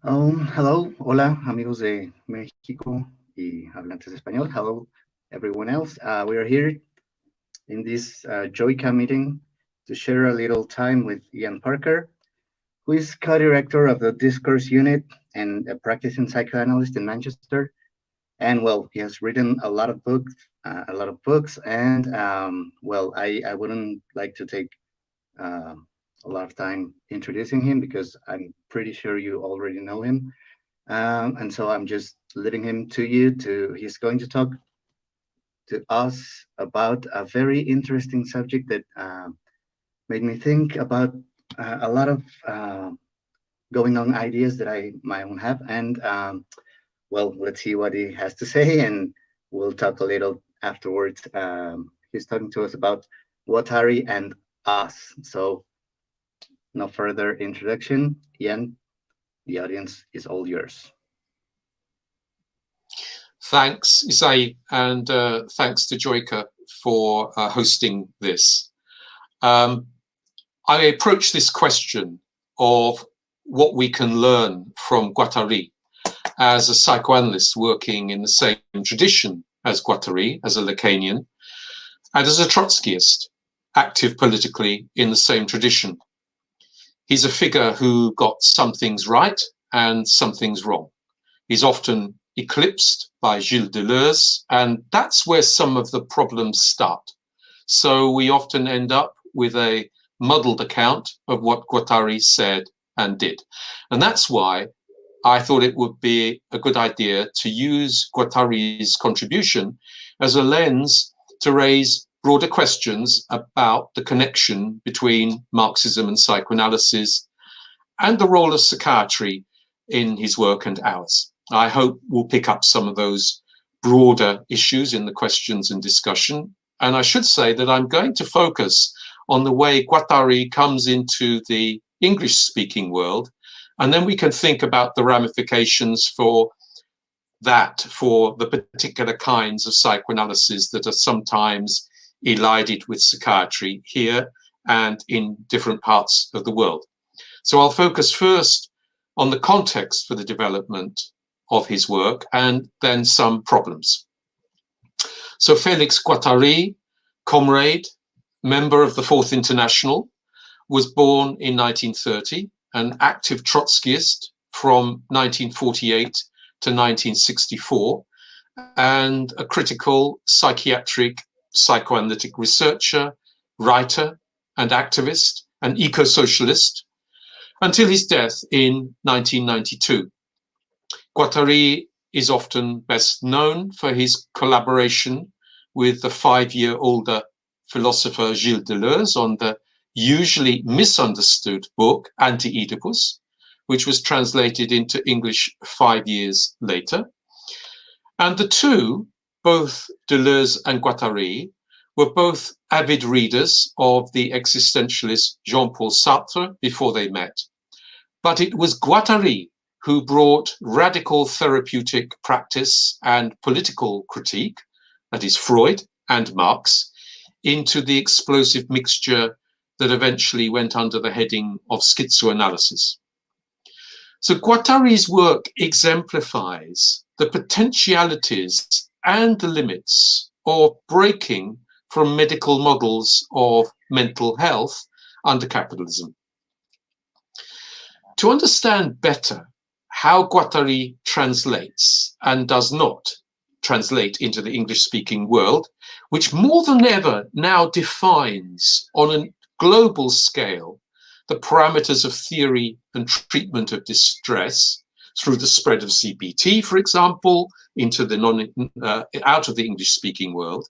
Hello, hola, amigos de México y hablantes español. Hello, everyone else. We are here in this JOICA meeting to share a little time with Ian Parker, who is co-director of the Discourse Unit and a practicing psychoanalyst in Manchester. And well, he has written a lot of books, and well, I wouldn't like to take uh, a lot of time introducing him because I'm pretty sure you already know him. And so I'm just leaving him to you. He's going to talk to us about a very interesting subject that made me think about a lot of going on ideas that I my own have. And well, let's see what he has to say, and we'll talk a little afterwards. He's talking to us about Watari and us. So no further introduction. Ian, the audience is all yours. Thanks, Isai, and thanks to JOICA for hosting this. I approach this question of what we can learn from Guattari as a psychoanalyst working in the same tradition as Guattari, as a Lacanian, and as a Trotskyist, active politically in the same tradition. He's a figure who got some things right and some things wrong. He's often eclipsed by Gilles Deleuze, and that's where some of the problems start. So we often end up with a muddled account of what Guattari said and did. And that's why I thought it would be a good idea to use Guattari's contribution as a lens to raise broader questions about the connection between Marxism and psychoanalysis and the role of psychiatry in his work and ours. I hope we'll pick up some of those broader issues in the questions and discussion. And I should say that I'm going to focus on the way Guattari comes into the English-speaking world, and then we can think about the ramifications for that, for the particular kinds of psychoanalysis that are sometimes elided with psychiatry here and in different parts of the world. So I'll focus first on the context for the development of his work and then some problems. So Félix Guattari, comrade, member of the Fourth International, was born in 1930, an active Trotskyist from 1948 to 1964, and a critical psychiatric psychoanalytic researcher, writer, and activist, and eco-socialist, until his death in 1992. Guattari is often best known for his collaboration with the 5-year older philosopher Gilles Deleuze on the usually misunderstood book Anti-Oedipus, which was translated into English 5 years later. And the two, both Deleuze and Guattari, were both avid readers of the existentialist Jean-Paul Sartre before they met. But it was Guattari who brought radical therapeutic practice and political critique, that is Freud and Marx, into the explosive mixture that eventually went under the heading of schizoanalysis. So Guattari's work exemplifies the potentialities and the limits of breaking from medical models of mental health under capitalism. To understand better how Guattari translates and does not translate into the English-speaking world, which more than ever now defines on a global scale the parameters of theory and treatment of distress through the spread of CBT, for example, into the out of the English-speaking world,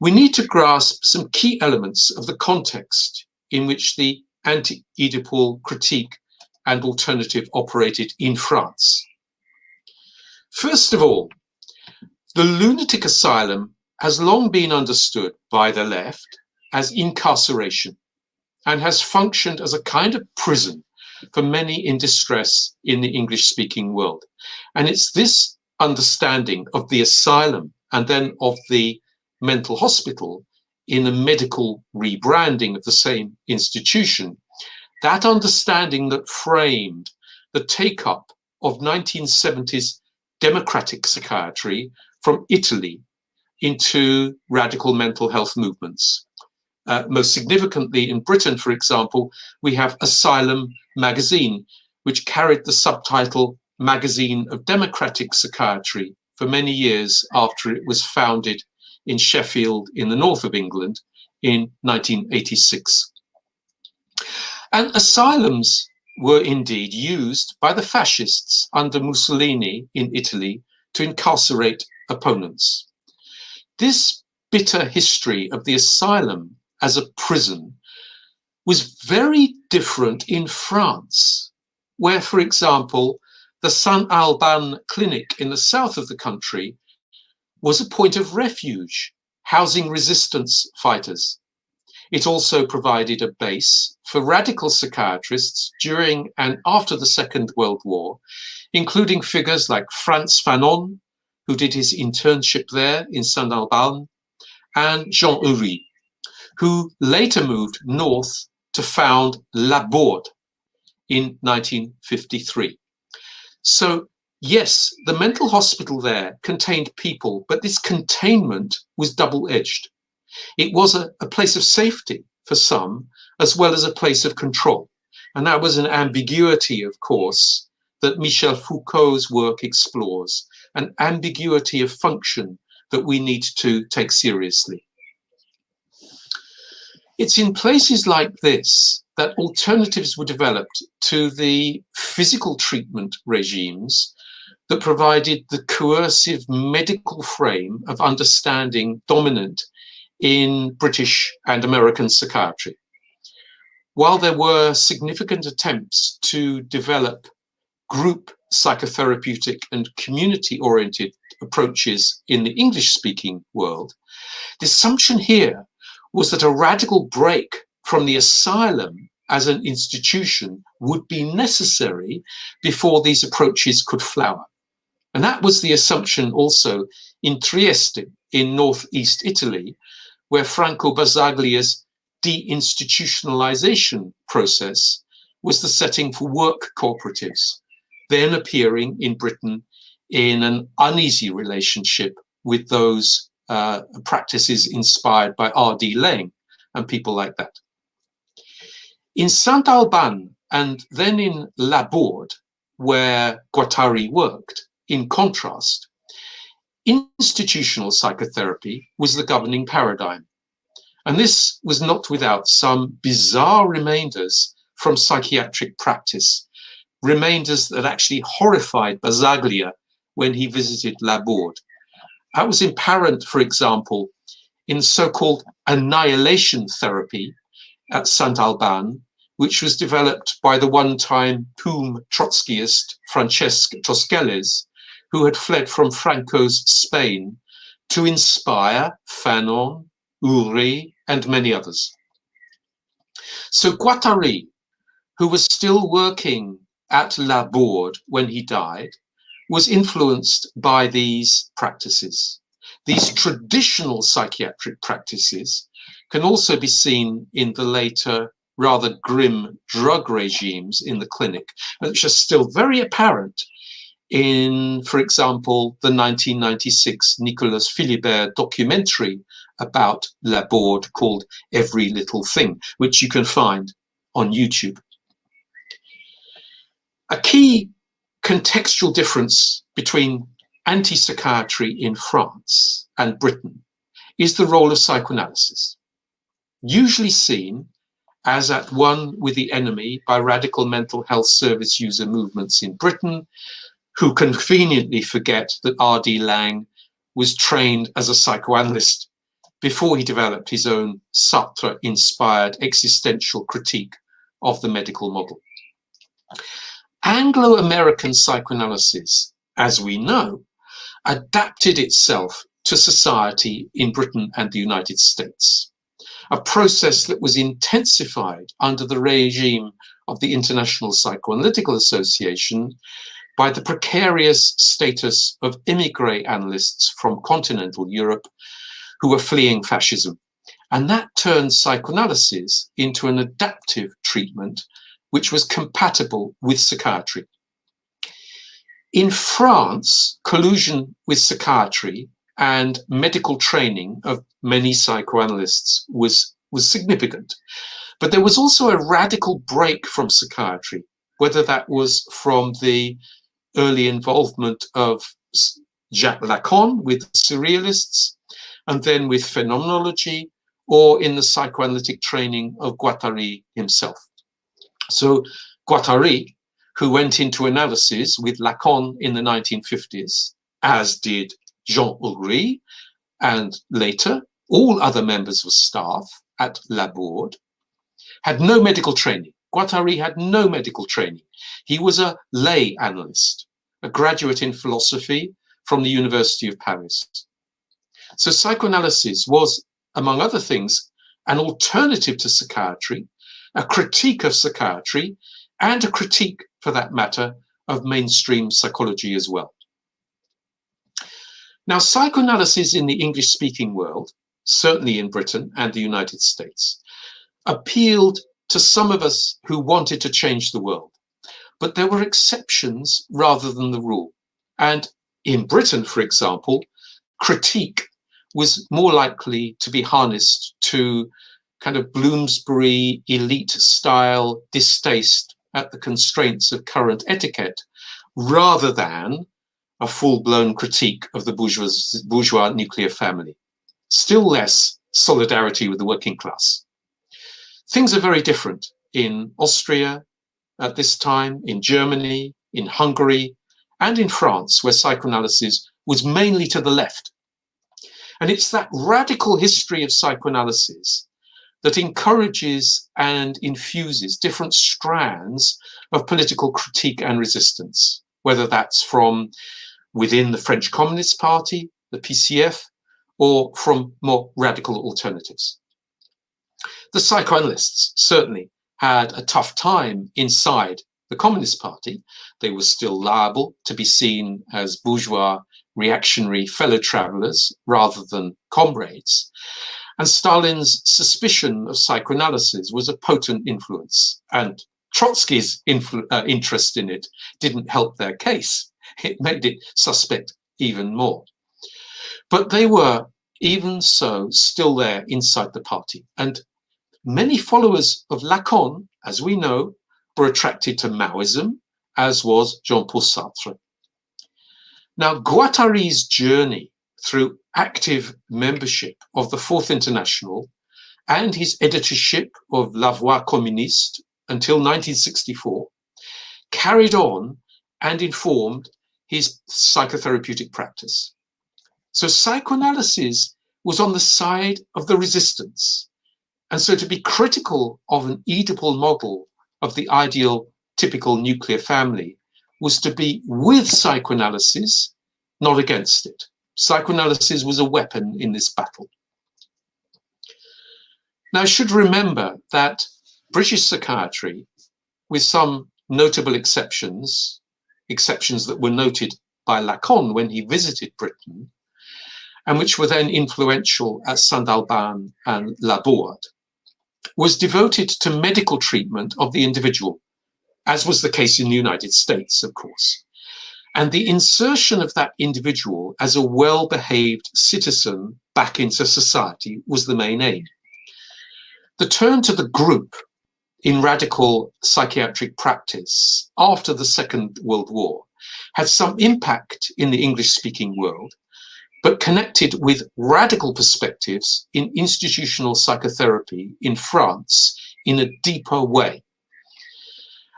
we need to grasp some key elements of the context in which the anti-Oedipal critique and alternative operated in France. First of all, the lunatic asylum has long been understood by the left as incarceration and has functioned as a kind of prison for many in distress in the English-speaking world. And it's this understanding of the asylum and then of the mental hospital in a medical rebranding of the same institution, that understanding that framed the take-up of 1970s democratic psychiatry from Italy into radical mental health movements. Most significantly in Britain, for example, we have Asylum magazine, which carried the subtitle Magazine of Democratic Psychiatry for many years after it was founded in Sheffield in the north of England in 1986. And asylums were indeed used by the fascists under Mussolini in Italy to incarcerate opponents. This bitter history of the asylum as a prison was very different in France, where, for example, the Saint Alban clinic in the south of the country was a point of refuge, housing resistance fighters. It also provided a base for radical psychiatrists during and after the Second World War, including figures like Frantz Fanon, who did his internship there in Saint Alban, and Jean Houry, who later moved north to found La Borde in 1953. So yes, the mental hospital there contained people, but this containment was double-edged. It was a place of safety for some, as well as a place of control. And that was an ambiguity, of course, that Michel Foucault's work explores, an ambiguity of function that we need to take seriously. It's in places like this that alternatives were developed to the physical treatment regimes that provided the coercive medical frame of understanding dominant in British and American psychiatry. While there were significant attempts to develop group psychotherapeutic and community-oriented approaches in the English-speaking world, the assumption here was that a radical break from the asylum as an institution would be necessary before these approaches could flower. And that was the assumption also in Trieste, in northeast Italy, where Franco Basaglia's deinstitutionalization process was the setting for work cooperatives, then appearing in Britain in an uneasy relationship with those practices inspired by R.D. Laing and people like that. In Saint Alban and then in La Borde, where Guattari worked, in contrast, institutional psychotherapy was the governing paradigm. And this was not without some bizarre remainders from psychiatric practice, remainders that actually horrified Basaglia when he visited La Borde. That was apparent, for example, in so-called annihilation therapy at Saint Alban, which was developed by the one-time POUM Trotskyist Francesc Tosquelles, who had fled from Franco's Spain to inspire Fanon, Houry, and many others. So Guattari, who was still working at La Borde when he died, was influenced by these practices. These traditional psychiatric practices can also be seen in the later, rather grim drug regimes in the clinic, which are still very apparent in, for example, the 1996 Nicolas Philibert documentary about La Borde called Every Little Thing, which you can find on YouTube. A key contextual difference between anti-psychiatry in France and Britain is the role of psychoanalysis, usually seen as at one with the enemy by radical mental health service user movements in Britain, who conveniently forget that R.D. Laing was trained as a psychoanalyst before he developed his own Sartre-inspired existential critique of the medical model. Anglo-American psychoanalysis, as we know, adapted itself to society in Britain and the United States, a process that was intensified under the regime of the International Psychoanalytical Association by the precarious status of émigré analysts from continental Europe who were fleeing fascism. And that turned psychoanalysis into an adaptive treatment which was compatible with psychiatry. In France, collusion with psychiatry and medical training of many psychoanalysts was significant. But there was also a radical break from psychiatry, whether that was from the early involvement of Jacques Lacan with surrealists, and then with phenomenology, or in the psychoanalytic training of Guattari himself. So Guattari, who went into analysis with Lacan in the 1950s, as did Jean Ulry, and later all other members of staff at Laborde, had no medical training. Guattari had no medical training. He was a lay analyst, a graduate in philosophy from the University of Paris. So psychoanalysis was, among other things, an alternative to psychiatry, a critique of psychiatry, and a critique, for that matter, of mainstream psychology as well. Now, psychoanalysis in the English-speaking world, certainly in Britain and the United States, appealed to some of us who wanted to change the world. But there were exceptions rather than the rule. And in Britain, for example, critique was more likely to be harnessed to kind of Bloomsbury elite style distaste at the constraints of current etiquette, rather than a full-blown critique of the bourgeois nuclear family. Still less solidarity with the working class. Things are very different in Austria at this time, in Germany, in Hungary, and in France, where psychoanalysis was mainly to the left. And it's that radical history of psychoanalysis that encourages and infuses different strands of political critique and resistance, whether that's from within the French Communist Party, the PCF, or from more radical alternatives. The psychoanalysts certainly had a tough time inside the Communist Party. They were still liable to be seen as bourgeois, reactionary fellow travelers rather than comrades. And Stalin's suspicion of psychoanalysis was a potent influence, and Trotsky's interest in it didn't help their case. It made it suspect even more. But they were, even so, still there inside the party. And many followers of Lacan, as we know, were attracted to Maoism, as was Jean-Paul Sartre. Now, Guattari's journey through active membership of the Fourth International and his editorship of La Voix communiste until 1964 carried on and informed his psychotherapeutic practice. So psychoanalysis was on the side of the resistance. And so to be critical of an Oedipal model of the ideal typical nuclear family was to be with psychoanalysis, not against it. Psychoanalysis was a weapon in this battle. Now, I should remember that British psychiatry, with some notable exceptions that were noted by Lacan when he visited Britain, and which were then influential at Saint-Alban and Laborde, was devoted to medical treatment of the individual, as was the case in the United States, of course. And the insertion of that individual as a well-behaved citizen back into society was the main aim. The turn to the group in radical psychiatric practice after the Second World War had some impact in the English-speaking world, but connected with radical perspectives in institutional psychotherapy in France in a deeper way.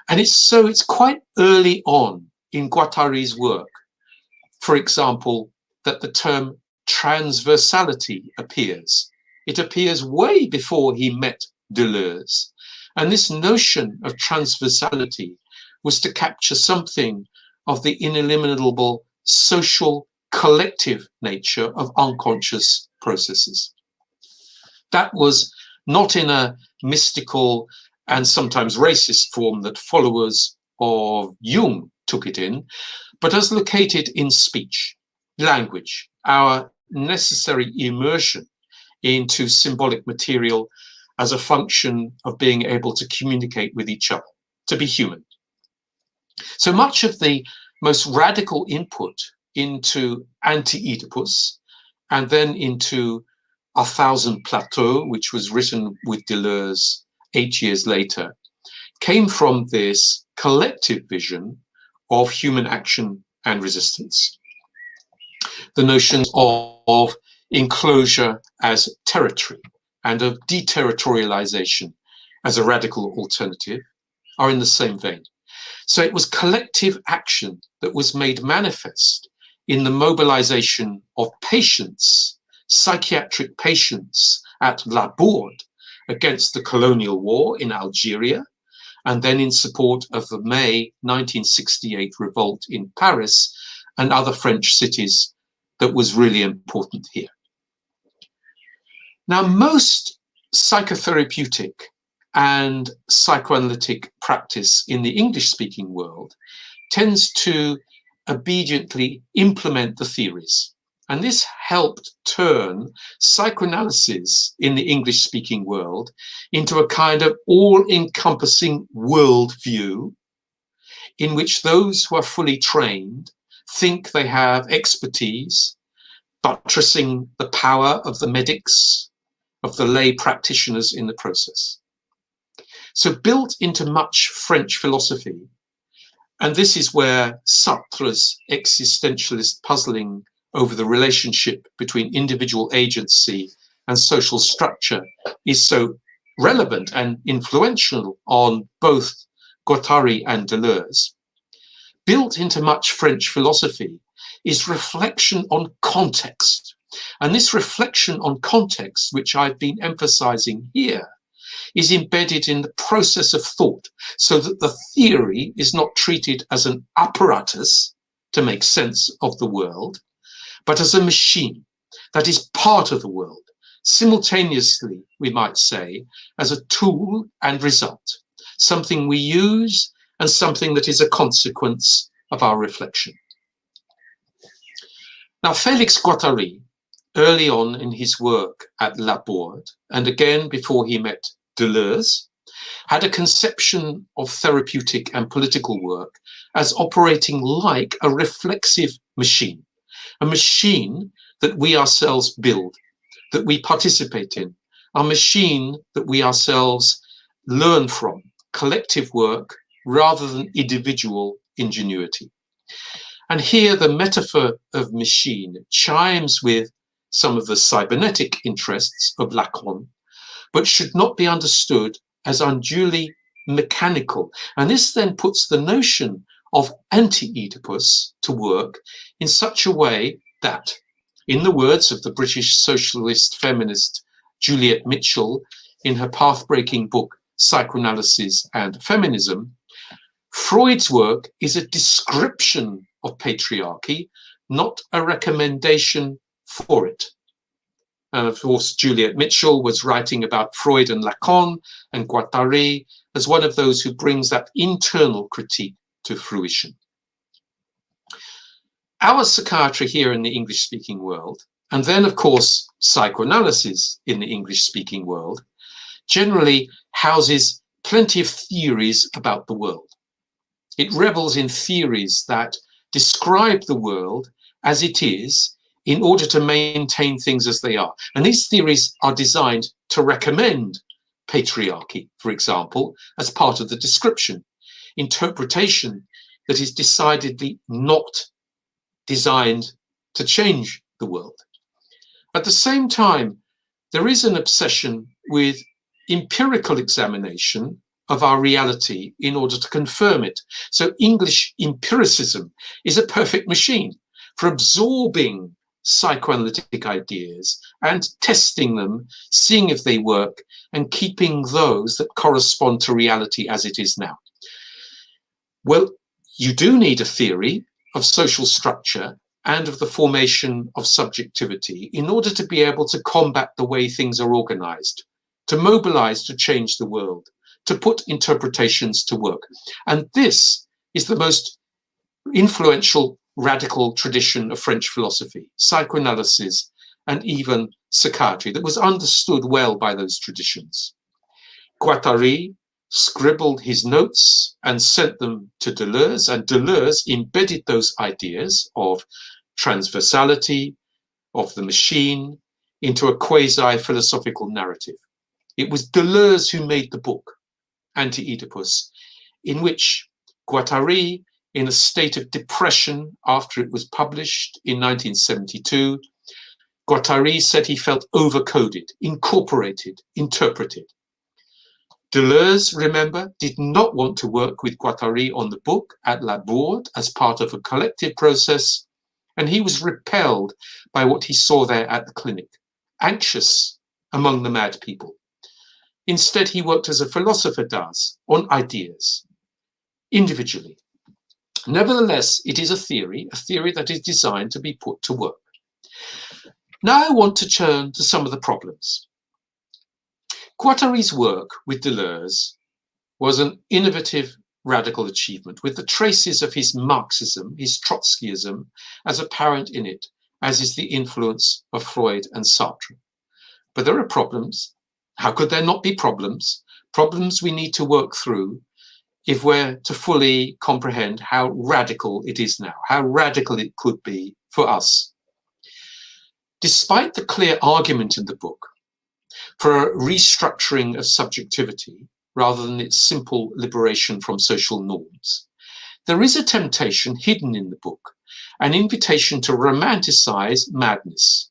And it's quite early on in Guattari's work, for example, that the term transversality appears. It appears way before he met Deleuze. And this notion of transversality was to capture something of the ineliminable social collective nature of unconscious processes. That was not in a mystical and sometimes racist form that followers of Jung took it in, but as located in speech, language, our necessary immersion into symbolic material as a function of being able to communicate with each other, to be human. So much of the most radical input into Anti-Oedipus, and then into A Thousand Plateaux, which was written with Deleuze 8 years later, came from this collective vision of human action and resistance. The notions of enclosure as territory and of deterritorialization as a radical alternative are in the same vein. So it was collective action that was made manifest in the mobilization of patients, psychiatric patients at La Bourde against the colonial war in Algeria, and then in support of the May 1968 revolt in Paris and other French cities that was really important here. Now, most psychotherapeutic and psychoanalytic practice in the English-speaking world tends to obediently implement the theories. And this helped turn psychoanalysis in the English-speaking world into a kind of all-encompassing worldview in which those who are fully trained think they have expertise, buttressing the power of the medics, of the lay practitioners in the process. So built into much French philosophy, and this is where Sartre's existentialist puzzling over the relationship between individual agency and social structure is so relevant and influential on both Guattari and Deleuze. Built into much French philosophy is reflection on context. And this reflection on context, which I've been emphasizing here, is embedded in the process of thought, so that the theory is not treated as an apparatus to make sense of the world, but as a machine that is part of the world, simultaneously, we might say, as a tool and result, something we use and something that is a consequence of our reflection. Now, Félix Guattari, early on in his work at La Bourde, and again before he met Deleuze, had a conception of therapeutic and political work as operating like a reflexive machine, a machine that we ourselves build, that we participate in, a machine that we ourselves learn from, collective work rather than individual ingenuity. And here the metaphor of machine chimes with some of the cybernetic interests of Lacan, but should not be understood as unduly mechanical. And this then puts the notion of Anti-Oedipus to work in such a way that, in the words of the British socialist feminist Juliet Mitchell in her path-breaking book Psychoanalysis and Feminism, Freud's work is a description of patriarchy, not a recommendation for it. And of course, Juliet Mitchell was writing about Freud and Lacan and Guattari as one of those who brings that internal critique to fruition. Our psychiatry here in the English-speaking world, and then of course psychoanalysis in the English-speaking world, generally houses plenty of theories about the world. It revels in theories that describe the world as it is in order to maintain things as they are. And these theories are designed to recommend patriarchy, for example, as part of the description, interpretation that is decidedly not designed to change the world. At the same time, there is an obsession with empirical examination of our reality in order to confirm it. So English empiricism is a perfect machine for absorbing psychoanalytic ideas and testing them, seeing if they work, and keeping those that correspond to reality as it is now. Well, you do need a theory of social structure and of the formation of subjectivity in order to be able to combat the way things are organized, to mobilize to change the world, to put interpretations to work. And this is the most influential radical tradition of French philosophy, psychoanalysis, and even psychiatry that was understood well by those traditions. Guattari scribbled his notes and sent them to Deleuze, and Deleuze embedded those ideas of transversality, of the machine, into a quasi-philosophical narrative. It was Deleuze who made the book, Anti-Oedipus, in which Guattari, in a state of depression after it was published in 1972, Guattari said he felt overcoded, incorporated, interpreted. Deleuze, remember, did not want to work with Guattari on the book at La Bourde as part of a collective process, and he was repelled by what he saw there at the clinic, anxious among the mad people. Instead, he worked as a philosopher does, on ideas, individually. Nevertheless, it is a theory that is designed to be put to work. Now I want to turn to some of the problems. Guattari's work with Deleuze was an innovative, radical achievement, with the traces of his Marxism, his Trotskyism, as apparent in it, as is the influence of Freud and Sartre. But there are problems. How could there not be problems? Problems we need to work through if we're to fully comprehend how radical it is now, how radical it could be for us. Despite the clear argument in the book for a restructuring of subjectivity rather than its simple liberation from social norms, there is a temptation hidden in the book, an invitation to romanticize madness.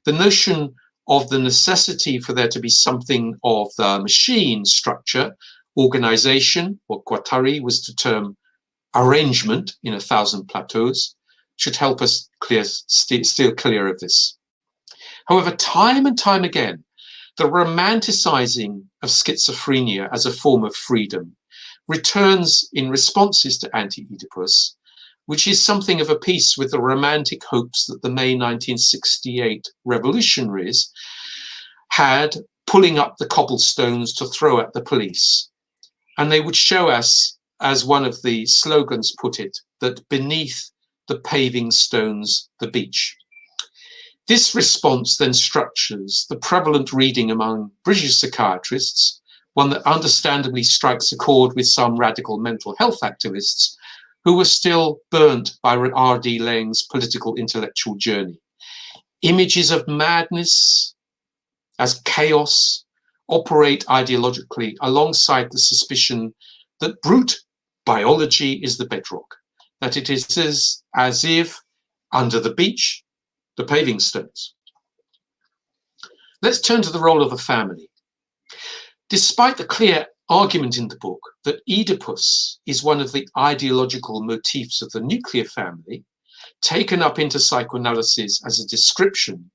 The notion of the necessity for there to be something of the machine structure, organization, what Guattari was to term arrangement in 1,000 plateaus, should help us steer clear of this. However, time and time again, the romanticizing of schizophrenia as a form of freedom returns in responses to Anti-Oedipus, which is something of a piece with the romantic hopes that the May 1968 revolutionaries had, pulling up the cobblestones to throw at the police. And they would show us, as one of the slogans put it, that beneath the paving stones, the beach. This response then structures the prevalent reading among British psychiatrists, one that understandably strikes a chord with some radical mental health activists who were still burnt by R.D. Laing's political intellectual journey. Images of madness as chaos operate ideologically alongside the suspicion that brute biology is the bedrock, that it is as if under the beach, the paving stones. Let's turn to the role of the family. Despite the clear argument in the book that Oedipus is one of the ideological motifs of the nuclear family, taken up into psychoanalysis as a description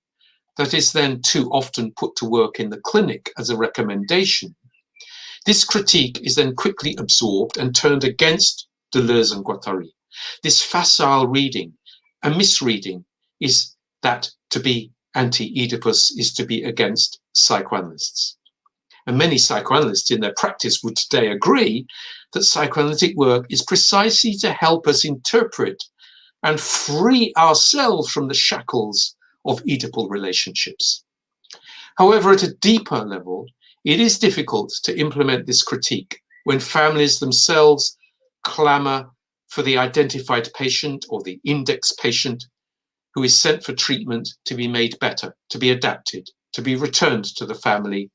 that is then too often put to work in the clinic as a recommendation, this critique is then quickly absorbed and turned against Deleuze and Guattari. This facile reading, a misreading, is that to be anti-Oedipus is to be against psychoanalysts. And many psychoanalysts in their practice would today agree that psychoanalytic work is precisely to help us interpret and free ourselves from the shackles of Oedipal relationships. However, at a deeper level, it is difficult to implement this critique when families themselves clamor for the identified patient or the index patient who is sent for treatment to be made better, to be adapted, to be returned to the family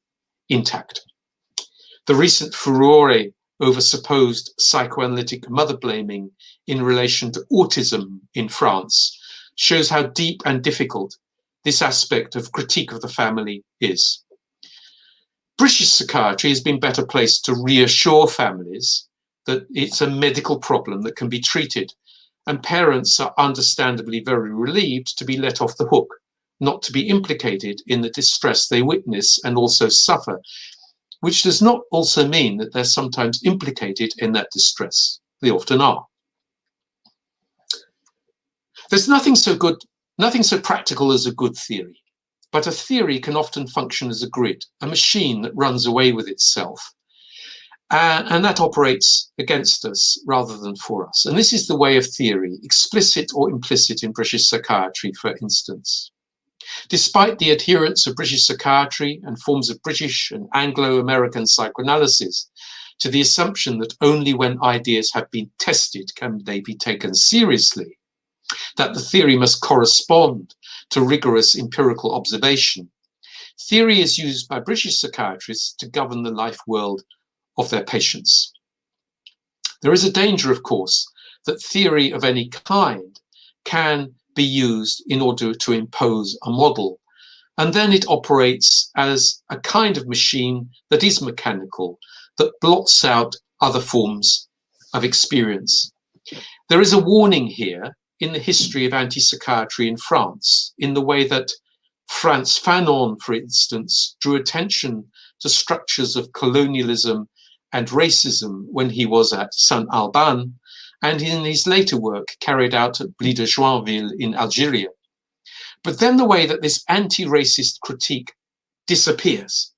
intact. The recent furore over supposed psychoanalytic mother blaming in relation to autism in France shows how deep and difficult this aspect of critique of the family is. British psychiatry has been better placed to reassure families that it's a medical problem that can be treated, and parents are understandably very relieved to be let off the hook, not to be implicated in the distress they witness and also suffer, which does not also mean that they're sometimes implicated in that distress. They often are. There's nothing so practical as a good theory, but a theory can often function as a grid, a machine that runs away with itself. And that operates against us rather than for us. And this is the way of theory, explicit or implicit in British psychiatry, for instance. Despite the adherence of British psychiatry and forms of British and Anglo-American psychoanalysis to the assumption that only when ideas have been tested can they be taken seriously, that the theory must correspond to rigorous empirical observation. Theory is used by British psychiatrists to govern the life world of their patients. There is a danger, of course, that theory of any kind can be used in order to impose a model, and then it operates as a kind of machine that is mechanical, that blots out other forms of experience. There is a warning here in the history of anti-psychiatry in France, in the way that Frantz Fanon, for instance, drew attention to structures of colonialism and racism when he was at Saint-Alban, and in his later work carried out at Bly de Joinville in Algeria. But then the way that this anti-racist critique disappears.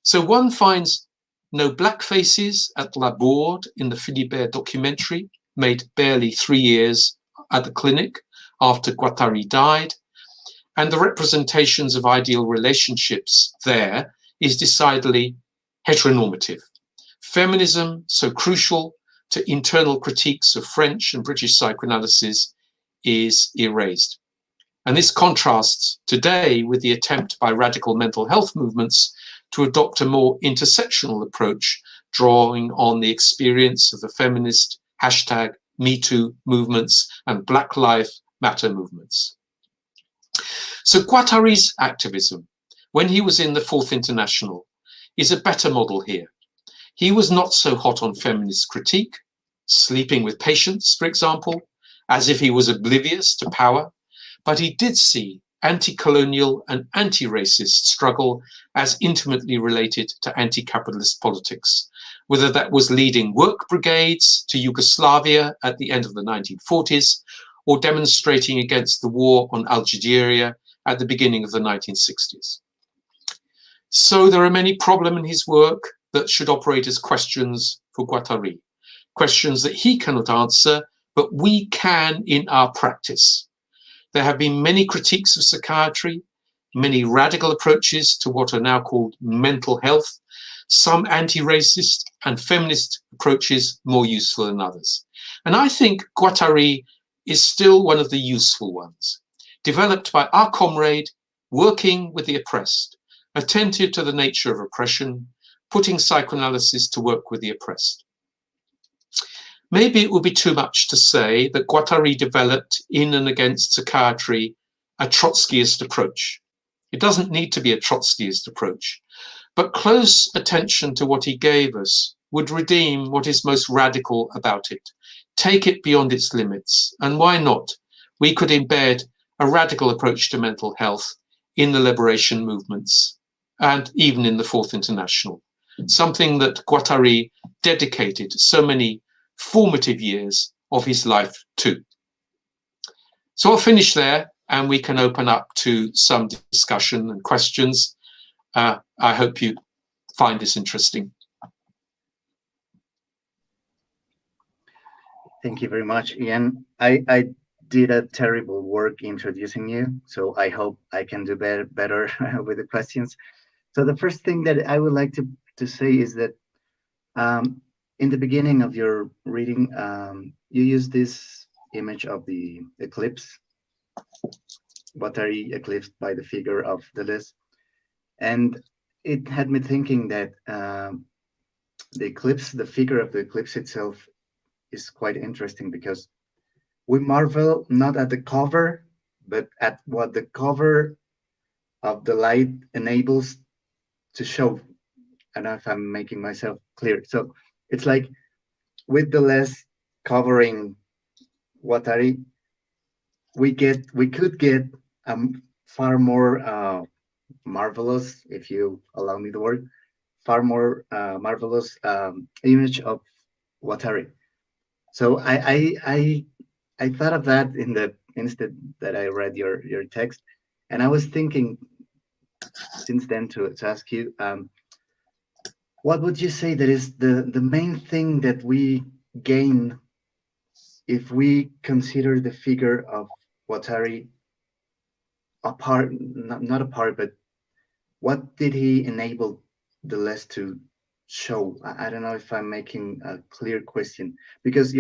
So one finds no black faces at La Bourde in the Philibert documentary, made barely 3 years at the clinic after Guattari died, and the representations of ideal relationships there is decidedly heteronormative. Feminism, so crucial to internal critiques of French and British psychoanalysis, is erased. And this contrasts today with the attempt by radical mental health movements to adopt a more intersectional approach, drawing on the experience of the feminist #MeToo movements and Black Lives Matter movements. So Guattari's activism, when he was in the Fourth International, is a better model here. He was not so hot on feminist critique, sleeping with patients, for example, as if he was oblivious to power, but he did see anti-colonial and anti-racist struggle as intimately related to anti-capitalist politics, whether that was leading work brigades to Yugoslavia at the end of the 1940s or demonstrating against the war on Algeria at the beginning of the 1960s. So there are many problems in his work that should operate as questions for Guattari, questions that he cannot answer, but we can in our practice. There have been many critiques of psychiatry, many radical approaches to what are now called mental health, some anti-racist and feminist approaches more useful than others. And I think Guattari is still one of the useful ones, developed by our comrade working with the oppressed, attentive to the nature of oppression, putting psychoanalysis to work with the oppressed. Maybe it would be too much to say that Guattari developed in and against psychiatry a Trotskyist approach. It doesn't need to be a Trotskyist approach, but close attention to what he gave us would redeem what is most radical about it, take it beyond its limits, and why not? We could embed a radical approach to mental health in the liberation movements and even in the Fourth International, something that Guattari dedicated so many formative years of his life to. So I'll finish there and we can open up to some discussion and questions. I hope you find this interesting. Thank you very much, Ian. I did a terrible work introducing you, so I hope I can do better with the questions. So the first thing that I would like to say is that in the beginning of your reading, you used this image of the eclipse, Guattari eclipsed by the figure of Deleuze. And it had me thinking that the figure of the eclipse itself is quite interesting, because we marvel not at the cover, but at what the cover of the light enables to show. I don't know if I'm making myself clear. So it's like with Deleuze covering Guattari, we could get a far more marvelous, if you allow me the word, far more marvelous image of Guattari. So I thought of that in the instant that I read your text, and I was thinking since then to ask you, what would you say that is the main thing that we gain if we consider the figure of Guattari apart, not apart, but what did he enable Deleuze show? I don't know if I'm making a clear question, because,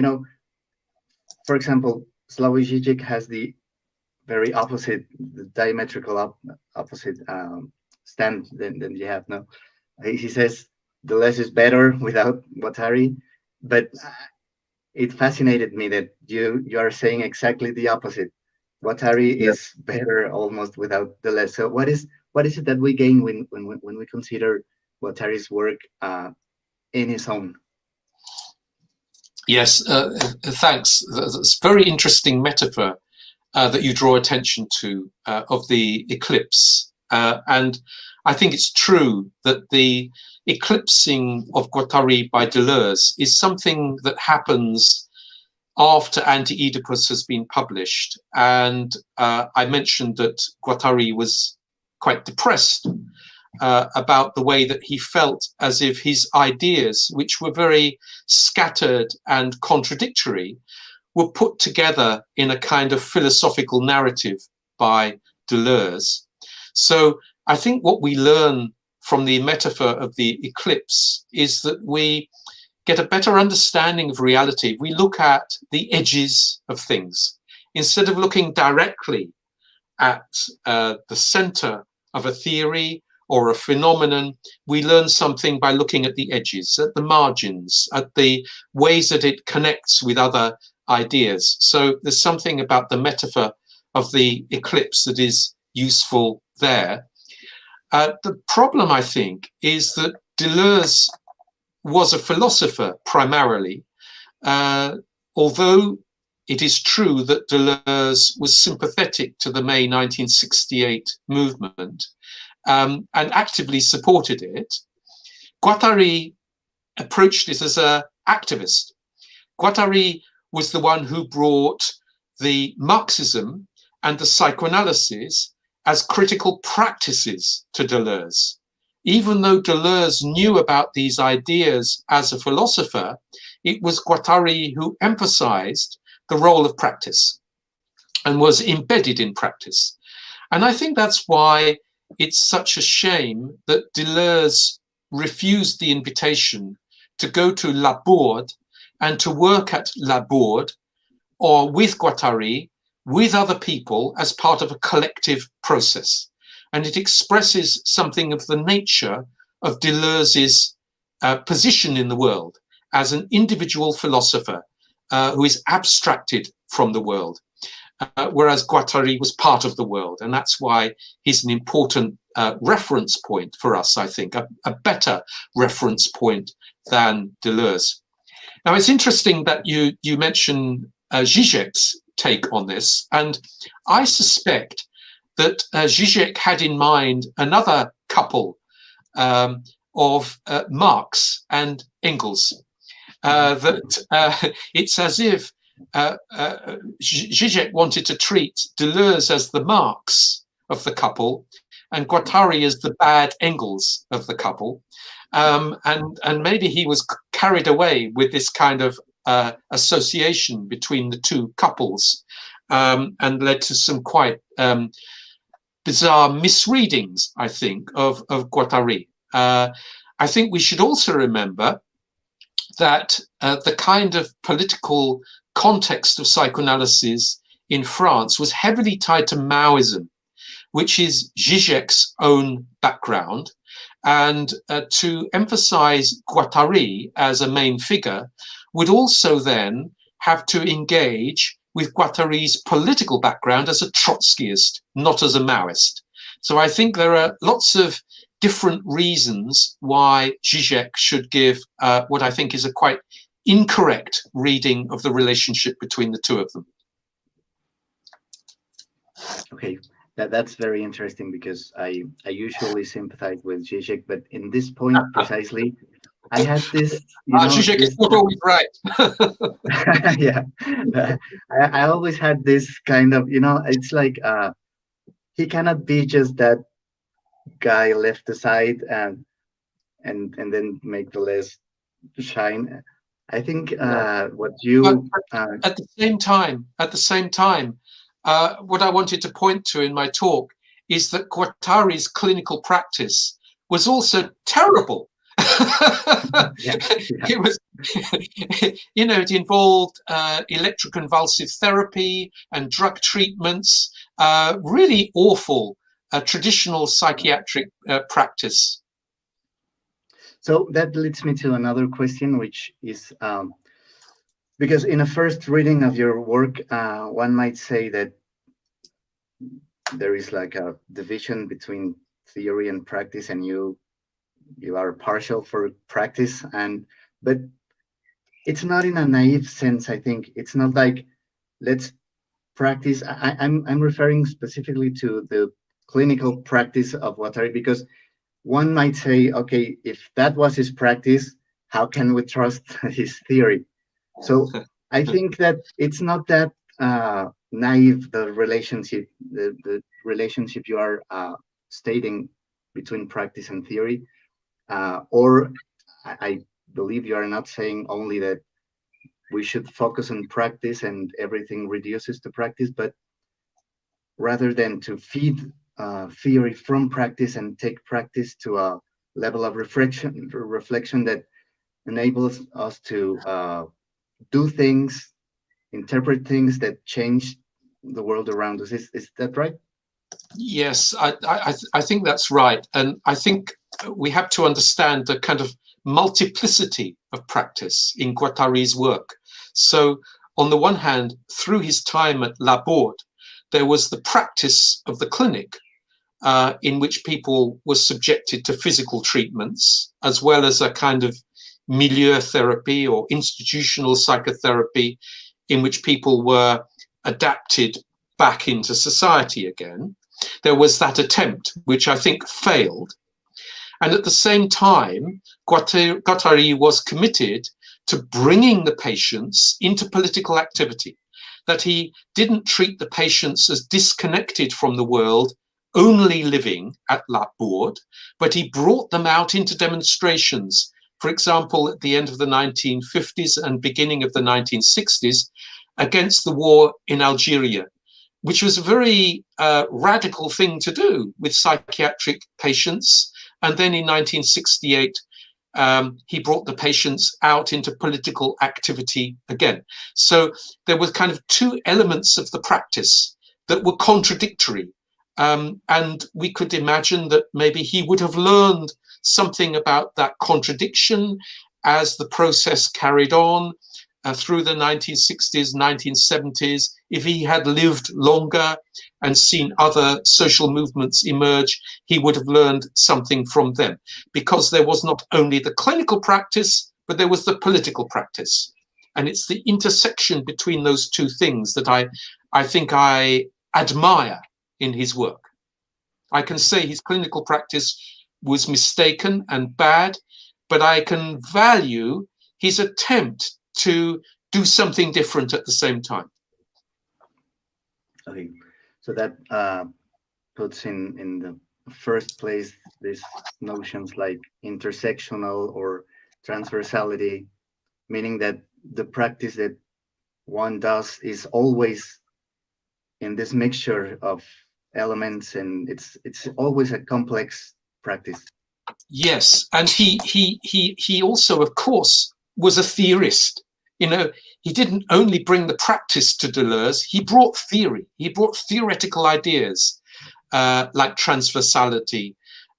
for example, Slavoj Žižek has the very opposite, the diametrical opposite stand than you have now. He says Deleuze is better without Guattari, but it fascinated me that you are saying exactly the opposite. Guattari Yeah. is better almost without Deleuze. So what is it that we gain when we consider Guattari's work in his own? Yes, thanks. That's a very interesting metaphor that you draw attention to of the eclipse. And I think it's true that the eclipsing of Guattari by Deleuze is something that happens after Anti-Oedipus has been published. And I mentioned that Guattari was quite depressed about the way that he felt as if his ideas, which were very scattered and contradictory, were put together in a kind of philosophical narrative by Deleuze. So I think what we learn from the metaphor of the eclipse is that we get a better understanding of reality. We look at the edges of things instead of looking directly at the center of a theory or a phenomenon. We learn something by looking at the edges, at the margins, at the ways that it connects with other ideas. So there's something about the metaphor of the eclipse that is useful there. The problem, I think, is that Deleuze was a philosopher primarily, although it is true that Deleuze was sympathetic to the May 1968 movement and actively supported it. Guattari approached it as an activist. Guattari was the one who brought the Marxism and the psychoanalysis as critical practices to Deleuze. Even though Deleuze knew about these ideas as a philosopher, it was Guattari who emphasized the role of practice and was embedded in practice. And I think that's why it's such a shame that Deleuze refused the invitation to go to La Bourde and to work at La Bourde or with Guattari, with other people as part of a collective process. And it expresses something of the nature of Deleuze's position in the world as an individual philosopher who is abstracted from the world, whereas Guattari was part of the world. And that's why he's an important reference point for us, I think, a better reference point than Deleuze. Now, it's interesting that you mentioned Žižek's take on this, and I suspect that Žižek had in mind another couple of Marx and Engels. That it's as if Žižek wanted to treat Deleuze as the Marx of the couple and Guattari as the bad Engels of the couple. And maybe he was carried away with this kind of association between the two couples and led to some quite bizarre misreadings, I think, of Guattari. I think we should also remember that the kind of political context of psychoanalysis in France was heavily tied to Maoism, which is Žižek's own background. And to emphasize Guattari as a main figure would also then have to engage with Guattari's political background as a Trotskyist, not as a Maoist. So I think there are lots of different reasons why Žižek should give what I think is a quite incorrect reading of the relationship between the two of them. Okay, that's very interesting, because I usually sympathize with Žižek, but in this point precisely, I had this. Žižek is not always right. Yeah, I always had this kind of, it's like he cannot be just that guy left aside and then make the list shine. I think what you at the same time, what I wanted to point to in my talk is that Guattari's clinical practice was also terrible. Yeah, yeah. It was, it involved electroconvulsive therapy and drug treatments, really awful traditional psychiatric practice. So that leads me to another question, which is because in a first reading of your work, one might say that there is like a division between theory and practice, and you are partial for practice, but it's not in a naive sense. I think it's not like let's practice. I'm referring specifically to the clinical practice of Guattari, because one might say, okay, if that was his practice, how can we trust his theory? So I think that it's not that naive, the relationship, the relationship you are stating between practice and theory, or I believe you are not saying only that we should focus on practice and everything reduces to practice, but rather than to feed theory from practice and take practice to a level of reflection that enables us to do things, interpret things that change the world around us. Is that right? Yes, I think that's right. And I think we have to understand the kind of multiplicity of practice in Guattari's work. So on the one hand, through his time at Laborde, there was the practice of the clinic, in which people were subjected to physical treatments, as well as a kind of milieu therapy or institutional psychotherapy in which people were adapted back into society again. There was that attempt, which I think failed. And at the same time, Guattari was committed to bringing the patients into political activity, that he didn't treat the patients as disconnected from the world, only living at Laborde, but he brought them out into demonstrations. For example, at the end of the 1950s and beginning of the 1960s, against the war in Algeria, which was a very radical thing to do with psychiatric patients. And then in 1968, he brought the patients out into political activity again. So there were kind of two elements of the practice that were contradictory. And we could imagine that maybe he would have learned something about that contradiction as the process carried on through the 1960s, 1970s. If he had lived longer and seen other social movements emerge, he would have learned something from them, because there was not only the clinical practice, but there was the political practice. And it's the intersection between those two things that I think I admire in his work. I can say his clinical practice was mistaken and bad, but I can value his attempt to do something different at the same time. Okay, so that puts in the first place these notions like intersectional or transversality, meaning that the practice that one does is always in this mixture of elements, and it's always a complex practice. Yes, and he also, of course, was a theorist. You know, he didn't only bring the practice to Deleuze, he brought theory. He brought theoretical ideas like transversality,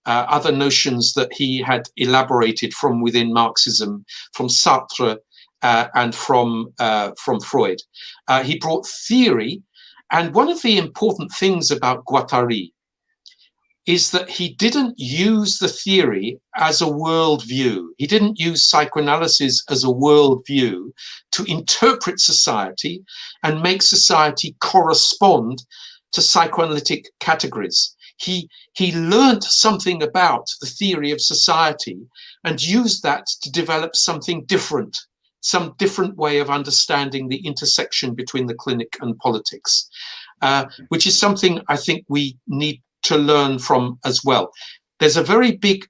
other notions that he had elaborated from within Marxism, from Sartre and from Freud. He brought theory, and one of the important things about Guattari is that he didn't use the theory as a worldview. He didn't use psychoanalysis as a worldview to interpret society and make society correspond to psychoanalytic categories. He learned something about the theory of society and used that to develop something different, some different way of understanding the intersection between the clinic and politics, which is something I think we need to learn from as well. There's a very big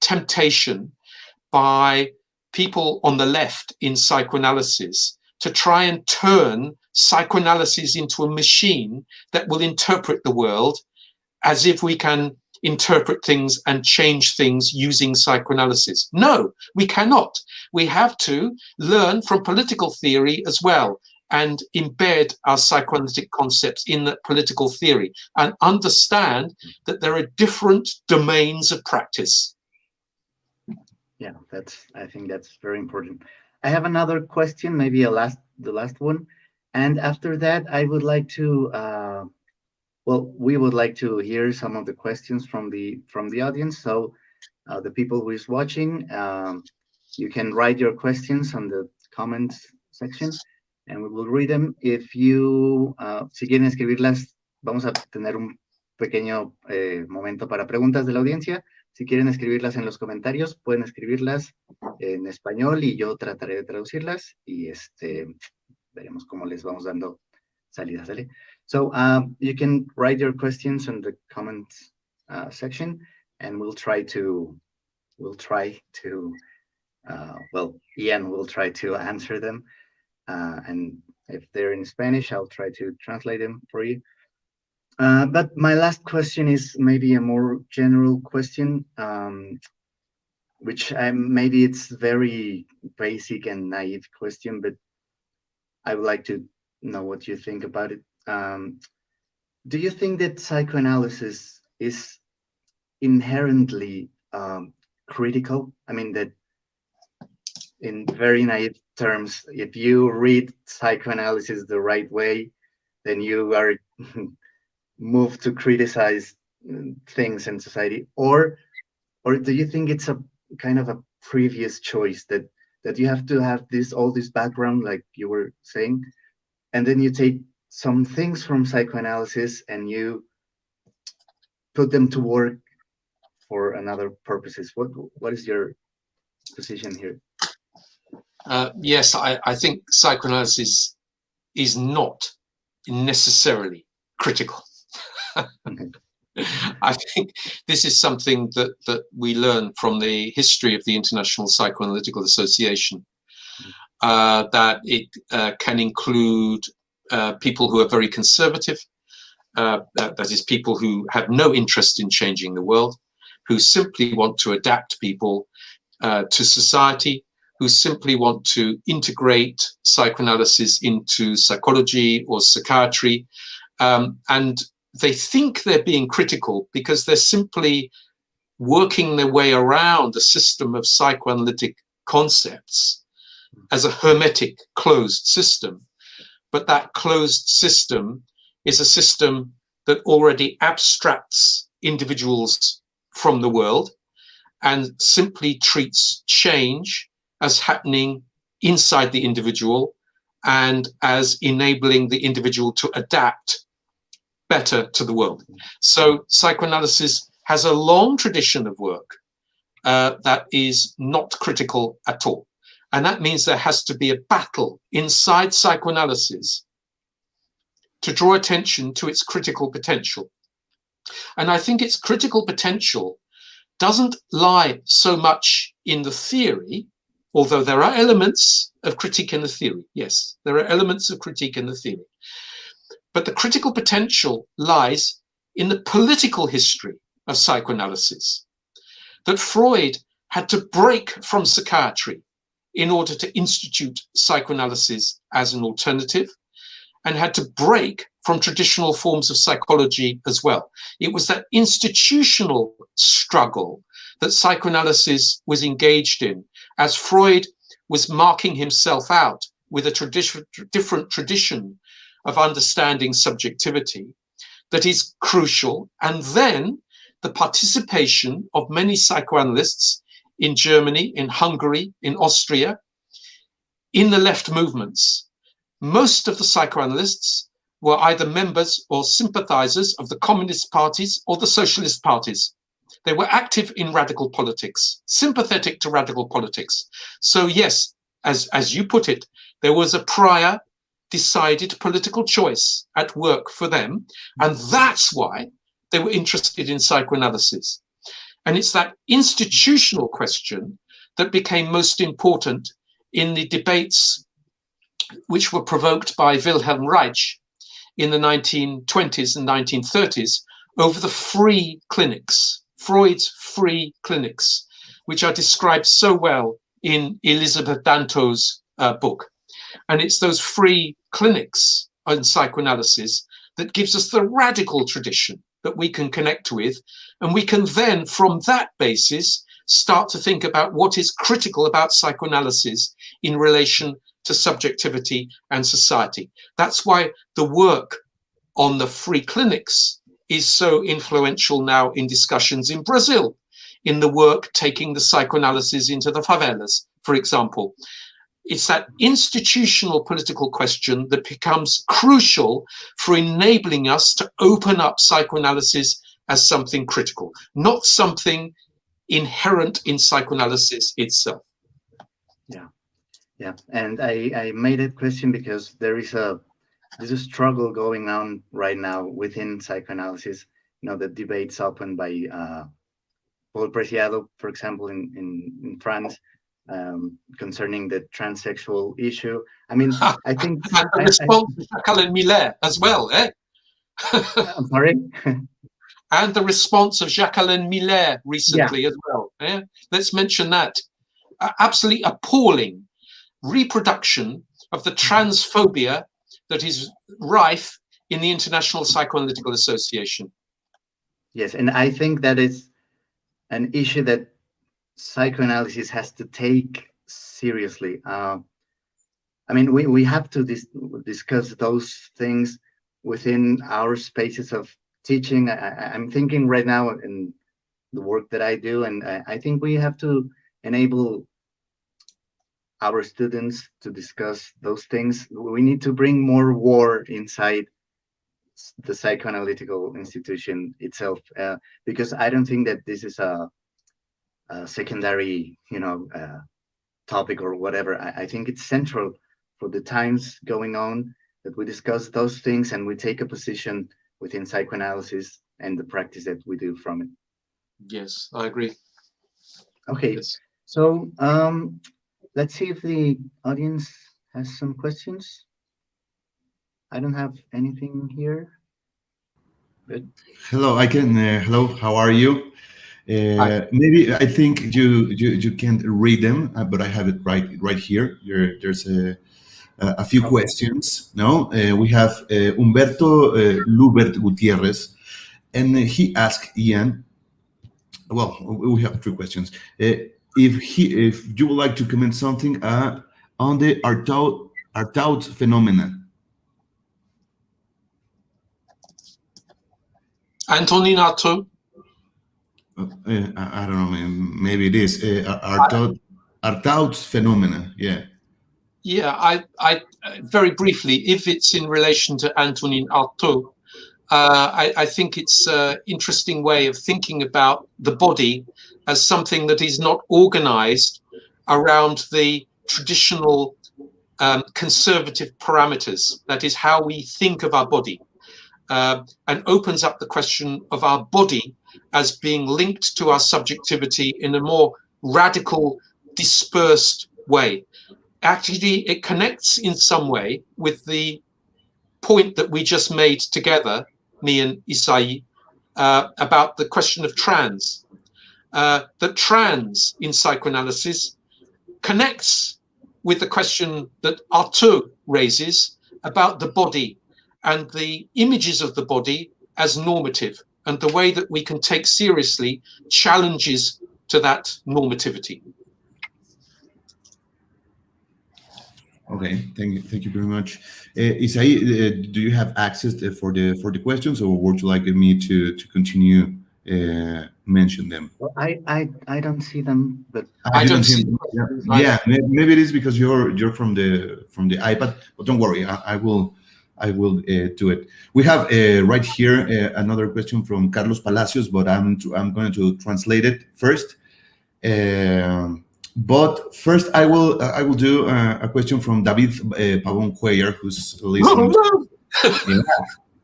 temptation by people on the left in psychoanalysis to try and turn psychoanalysis into a machine that will interpret the world as if we can interpret things and change things using psychoanalysis. No, we cannot. We have to learn from political theory as well and embed our psychoanalytic concepts in that political theory and understand that there are different domains of practice. Yeah, I think that's very important. I have another question, maybe the last one. And after that, I would like to, well, we would like to hear some of the questions from the audience. So the people who is watching, you can write your questions on the comments section and we will read them. If you, si quieren escribirlas, vamos a tener un pequeño momento para preguntas de la audiencia. Si quieren escribirlas en los comentarios, pueden escribirlas en español y yo trataré de traducirlas y veremos cómo les vamos dando salidas, ¿vale? So you can write your questions in the comments section and we'll try to, well, Ian will try to answer them. And if they're in Spanish, I'll try to translate them for you. But my last question is maybe a more general question, which maybe it's very basic and naive question, but I would like to know what you think about it. Do you think that psychoanalysis is inherently critical? I mean, that in very naive terms, if you read psychoanalysis the right way, then you are moved to criticize things in society, or do you think it's a kind of a previous choice that you have to have all this background, like you were saying, and then you take some things from psychoanalysis and you put them to work for another purposes? What is your position here? Yes, I think psychoanalysis is not necessarily critical. I think this is something that we learn from the history of the International Psychoanalytical Association, that it can include people who are very conservative, that is people who have no interest in changing the world, who simply want to adapt people to society, who simply want to integrate psychoanalysis into psychology or psychiatry, and they think they're being critical because they're simply working their way around a system of psychoanalytic concepts as a hermetic closed system. But that closed system is a system that already abstracts individuals from the world and simply treats change as happening inside the individual and as enabling the individual to adapt better to the world. So psychoanalysis has a long tradition of work that is not critical at all. And that means there has to be a battle inside psychoanalysis to draw attention to its critical potential. And I think its critical potential doesn't lie so much in the theory, although there are elements of critique in the theory. Yes, there are elements of critique in the theory. But the critical potential lies in the political history of psychoanalysis, that Freud had to break from psychiatry in order to institute psychoanalysis as an alternative, and had to break from traditional forms of psychology as well. It was that institutional struggle that psychoanalysis was engaged in, as Freud was marking himself out with a different tradition of understanding subjectivity, that is crucial. And then the participation of many psychoanalysts in Germany, in Hungary, in Austria, in the left movements. Most of the psychoanalysts were either members or sympathizers of the communist parties or the socialist parties. They were active in radical politics, sympathetic to radical politics. So yes, as you put it, there was a prior decided political choice at work for them, and that's why they were interested in psychoanalysis. And it's that institutional question that became most important in the debates which were provoked by Wilhelm Reich in the 1920s and 1930s over the free clinics, Freud's free clinics, which are described so well in Elizabeth Danto's book. And it's those free clinics in psychoanalysis that gives us the radical tradition that we can connect with. And we can then, from that basis, start to think about what is critical about psychoanalysis in relation to subjectivity and society. That's why the work on the free clinics is so influential now in discussions in Brazil, in the work taking the psychoanalysis into the favelas, for example. It's that institutional political question that becomes crucial for enabling us to open up psychoanalysis as something critical, not something inherent in psychoanalysis itself. Yeah, and I made that question because there's a struggle going on right now within psychoanalysis. You know, the debates opened by Paul Preciado, for example, in France, concerning the transsexual issue. I mean, I think and the response of Jacqueline Millet as well, eh? I'm sorry. And the response of Jacqueline Millet recently as well. Eh? Let's mention that. Absolutely appalling reproduction of the transphobia that is rife in the International Psychoanalytical Association. Yes, and I think that is an issue that psychoanalysis has to take seriously. I mean, we have to discuss those things within our spaces of teaching. I'm thinking right now in the work that I do, and I think we have to enable our students to discuss those things. We need to bring more war inside the psychoanalytical institution itself, because I don't think that this is a secondary, topic or whatever. I think it's central for the times going on that we discuss those things and we take a position within psychoanalysis and the practice that we do from it. Yes, I agree. Okay, yes. So let's see if the audience has some questions. I don't have anything here. Good. Hello, I can. Hello, how are you? Maybe I think you can't read them, but I have it right here. There's a few questions. No, we have Humberto Lubert Gutierrez, and he asked Ian. Well, we have 3 questions. If you would like to comment something on the Artaud phenomena. Antonin Artaud. I don't know. Maybe it is Artaud's phenomena. Yeah. Yeah. I very briefly, if it's in relation to Antonin Artaud, I think it's an interesting way of thinking about the body as something that is not organized around the traditional conservative parameters. That is how we think of our body, and opens up the question of our body as being linked to our subjectivity in a more radical, dispersed way. Actually, it connects in some way with the point that we just made together, me and Isai, about the question of trans. That trans in psychoanalysis connects with the question that Artaud raises about the body and the images of the body as normative, and the way that we can take seriously challenges to that normativity. Okay, thank you very much. Isai, do you have access for the questions, or would you like me to continue mention them? Well, I don't see them, but I don't see them. Yeah, maybe it is because you're from the iPad, but don't worry, I will do it. We have right here another question from Carlos Palacios, but I'm going to translate it first. But first, I will do a question from David Pavon Cuellar, who's listening. Yeah,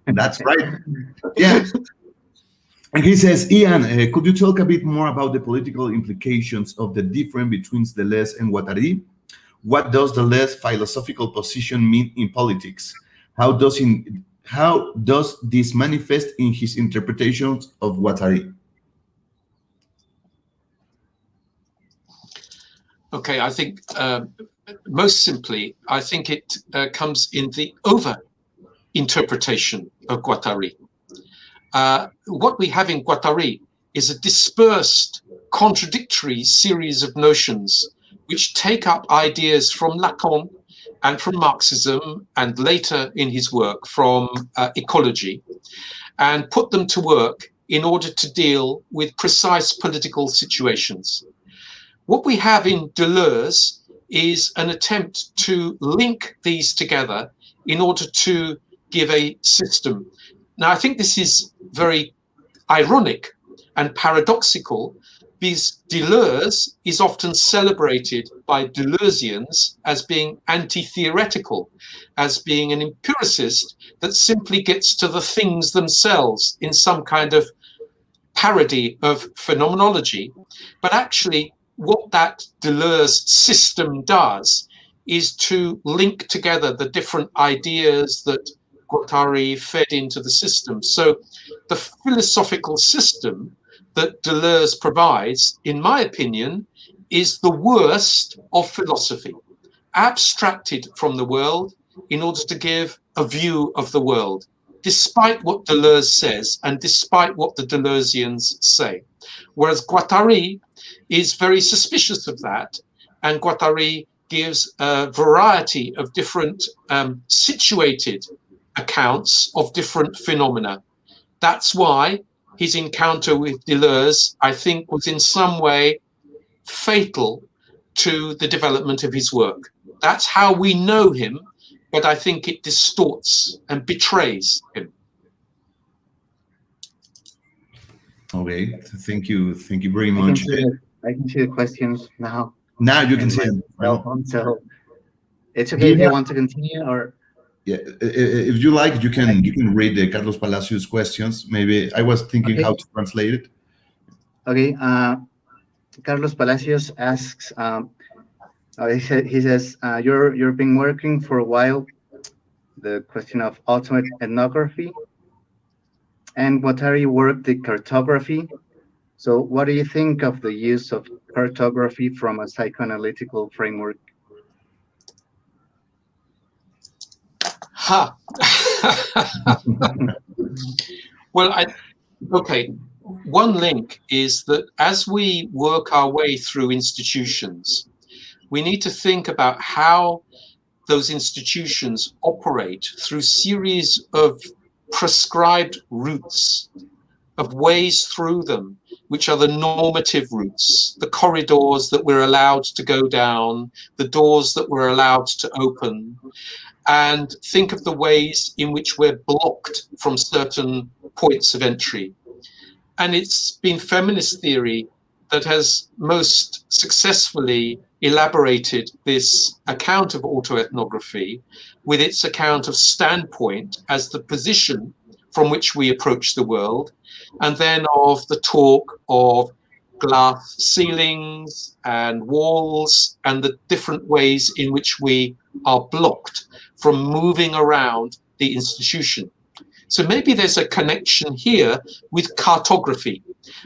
that's right. Yeah. And he says, Ian, could you talk a bit more about the political implications of the difference between Deleuze and Guattari? What does Deleuze's philosophical position mean in politics? How does how does this manifest in his interpretations of Guattari? Okay, I think most simply, I think it comes in the over-interpretation of Guattari. What we have in Guattari is a dispersed, contradictory series of notions which take up ideas from Lacan and from Marxism, and later in his work from ecology, and put them to work in order to deal with precise political situations. What we have in Deleuze is an attempt to link these together in order to give a system. Now, I think this is very ironic and paradoxical, because Deleuze is often celebrated by Deleuzians as being anti-theoretical, as being an empiricist that simply gets to the things themselves in some kind of parody of phenomenology. But actually, what that Deleuze system does is to link together the different ideas that Guattari fed into the system. So the philosophical system that Deleuze provides, in my opinion, is the worst of philosophy, abstracted from the world in order to give a view of the world, despite what Deleuze says and despite what the Deleuzians say. Whereas Guattari is very suspicious of that, and Guattari gives a variety of different situated accounts of different phenomena. That's why his encounter with Deleuze, I think, was in some way fatal to the development of his work. That's how we know him, but I think it distorts and betrays him. Okay, thank you very much. I can see the questions now. Now you can see them. Cell phone, so it's okay if you want to continue, or yeah, if you like, you can read the Carlos Palacios questions. Maybe I was thinking how to translate it. Okay, Carlos Palacios asks. He says, "You've been working for a while. The question of autoethnography, and Guattari worked the cartography. So, what do you think of the use of cartography from a psychoanalytical framework?" Ha! Well, okay. One link is that as we work our way through institutions, we need to think about how those institutions operate through series of prescribed routes, of ways through them, which are the normative routes, the corridors that we're allowed to go down, the doors that we're allowed to open, and think of the ways in which we're blocked from certain points of entry. And it's been feminist theory that has most successfully elaborated this account of autoethnography with its account of standpoint as the position from which we approach the world, and then of the talk of glass ceilings and walls and the different ways in which we are blocked from moving around the institution. So maybe there's a connection here with cartography,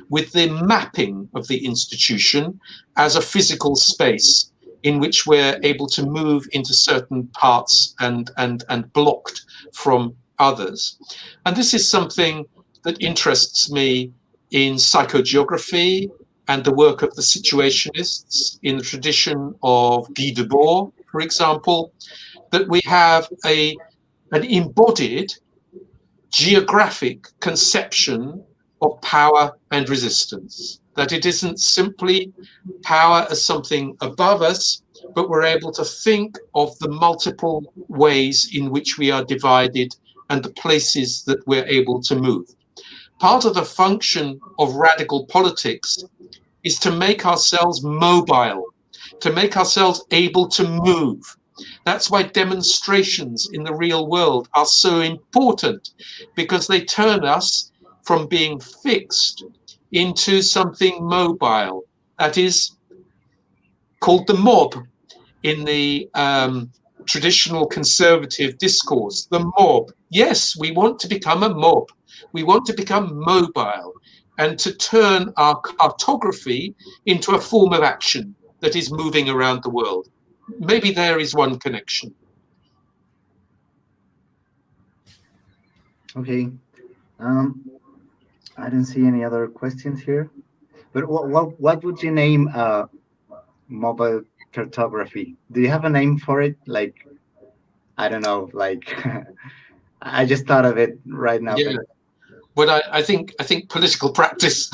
with the mapping of the institution as a physical space in which we're able to move into certain parts and blocked from others. And this is something that interests me in psychogeography and the work of the situationists in the tradition of Guy Debord, for example, that we have an embodied geographic conception of power and resistance, that it isn't simply power as something above us, but we're able to think of the multiple ways in which we are divided and the places that we're able to move. Part of the function of radical politics is to make ourselves mobile, to make ourselves able to move. That's why demonstrations in the real world are so important, because they turn us from being fixed into something mobile. That is called the mob in the traditional conservative discourse, the mob. Yes, we want to become a mob. We want to become mobile and to turn our cartography into a form of action that is moving around the world. Maybe there is one connection. Okay. I don't see any other questions here. But what would you name mobile cartography? Do you have a name for it? Like, I don't know, like I just thought of it right now. Yeah. But I think political practice,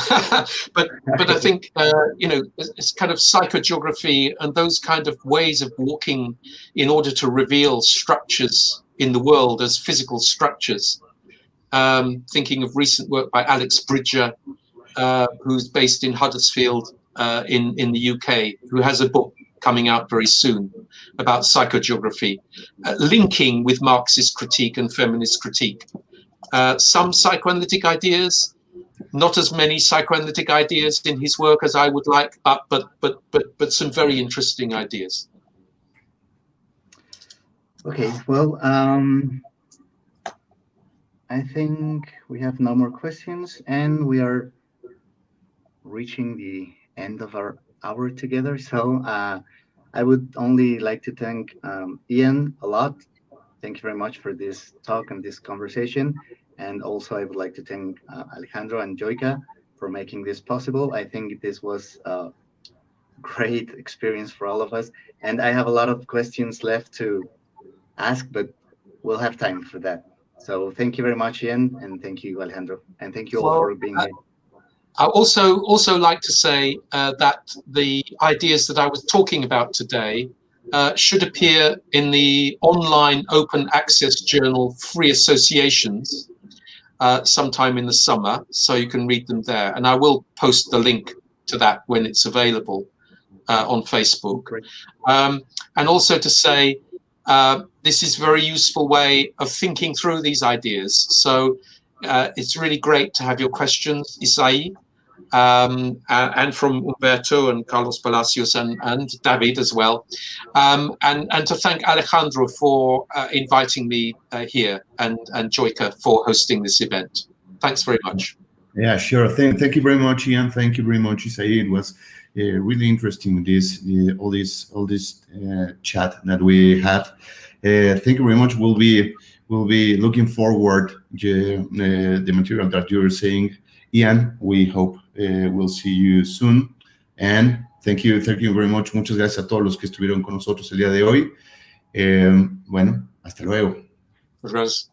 but I think you know, it's kind of psychogeography and those kind of ways of walking in order to reveal structures in the world as physical structures. Thinking of recent work by Alex Bridger, who's based in Huddersfield in the UK, who has a book coming out very soon about psychogeography, linking with Marxist critique and feminist critique. Some psychoanalytic ideas, not as many psychoanalytic ideas in his work as I would like, but some very interesting ideas. Okay, well, I think we have no more questions, and we are reaching the end of our hour together. So I would only like to thank Ian a lot. Thank you very much for this talk and this conversation. And also I would like to thank Alejandro and Joyka for making this possible. I think this was a great experience for all of us. And I have a lot of questions left to ask, but we'll have time for that. So thank you very much, Ian, and thank you, Alejandro, and thank you all for being here. I also like to say that the ideas that I was talking about today should appear in the online open access journal Free Associations sometime in the summer, so you can read them there. And I will post the link to that when it's available on Facebook. And also to say, this is a very useful way of thinking through these ideas. So it's really great to have your questions, Isai, and from Humberto and Carlos Palacios and David as well. And to thank Alejandro for inviting me here and Joyka for hosting this event. Thanks very much. Yeah, sure. Thank you very much, Ian. Thank you very much, Isai. It was really interesting, all this chat that we had. Thank you very much. We'll be looking forward to the material that you're saying, Ian. We hope we'll see you soon. And thank you very much. Muchas gracias a todos los que estuvieron con nosotros el día de hoy. Bueno, hasta luego. Gracias.